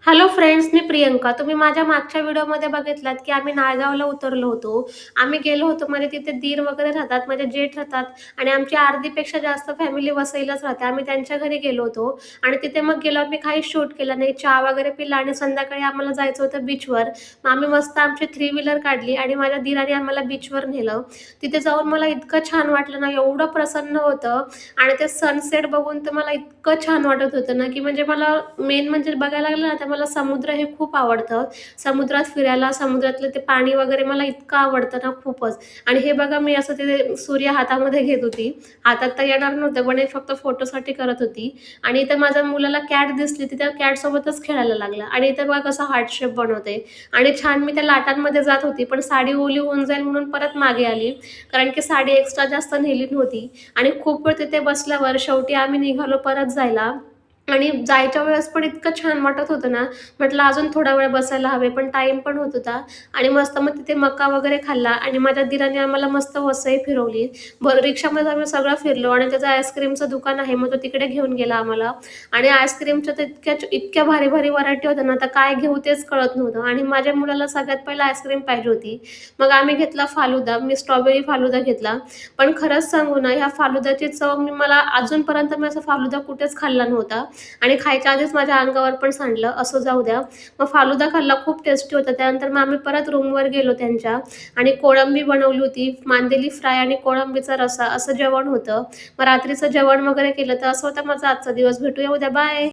Hello friends, मी प्रियंका. तुम्ही माझ्या मागच्या व्हिडिओमध्ये बघितलात, की आम्ही नायगावला उतरलो होतो. आम्ही गेलो होतो म्हणजे तिथे दीर वगैरे राहतात, माझे जेठ राहतात आणि आमची अर्धीपेक्षा जास्त फॅमिली वसईलाच राहते. आम्ही त्यांच्या घरी गेलो होतो आणि तिथे मग गेलो आम्ही काहीच शूट केलं नाही. चहा वगैरे पिला आणि संध्याकाळी आम्हाला जायचं होतं बीचवर. मग आम्ही मस्त आमची थ्री व्हीलर काढली आणि माझ्या दीराने आम्हाला बीचवर नेलं. तिथे जाऊन मला इतकं छान वाटलं ना, एवढं प्रसन्न होतं आणि ते सनसेट बघून तर मला इतकं छान वाटत होतं ना, की म्हणजे मला मेन म्हणजे बघायला लागलं ना, तर मला समुद्र हे खूप आवडतं. समुद्रात फिरायला, समुद्रातलं ते पाणी वगैरे मला इतकं आवडतं ना खूपच. आणि हे बघा मी असं ते सूर्य हातामध्ये घेत होती. हातात तर येणार नव्हतं, पण हे फक्त फोटोसाठी करत होती. आणि इथं माझ्या मुलाला कॅट दिसली, ती त्या कॅटसोबतच खेळायला लागला. आणि इथं बघा कसं हार्ट शेप बनवते. आणि छान मी त्या लाटांमध्ये जात होती, पण साडी ओली होऊन जाईल म्हणून परत मागे आली. कारण की साडी एक्स्ट्रा जास्त नेली नव्हती. आणि खूप वेळ तिथे बसल्यावर शेवटी आम्ही निघालो परत जायला. आणि जायच्या वेळेस पण इतकं छान वाटत होतं ना, म्हटलं अजून थोडा वेळ बसायला हवे, पण टाईम पण होत होता. आणि मस्त मग तिथे मका वगैरे खाल्ला आणि माझ्या दीराने आम्हाला मस्त वसई फिरवली. बरं रिक्षामध्ये आम्ही सगळं फिरलो आणि त्याचं आईस्क्रीमचं दुकान आहे, मग तो तिकडे घेऊन गेला आम्हाला. आणि आईस्क्रीमच्या तर इतक्या इतक्या भारी भारी व्हरायटी होत्या ना, आता काय घेऊ तेच कळत नव्हतं. आणि माझ्या मुलाला सगळ्यात पहिला आईस्क्रीम पाहिजे होती. मग आम्ही घेतला फालुदा, मी स्ट्रॉबेरी फालुदा घेतला. पण खरंच सांगू ना, ह्या फालुद्याची चव मला अजूनपर्यंत मी असा फालुदा कुठेच खाल्ला नव्हता. आणि खायच्या आधीच माझ्या अंगावर पण सांडलं, असं जाऊ द्या. मग फालुदा खाल्ला, खूप टेस्टी होता. त्यानंतर मग आम्ही परत रूमवर गेलो त्यांच्या आणि कोळंबी बनवली होती, मांदेली फ्राय आणि कोळंबीचा रस्सा असं जेवण होतं. मग रात्रीचं जेवण वगैरे केलं, तर असं होता माझा आजचा दिवस. भेटूया उद्या, बाय.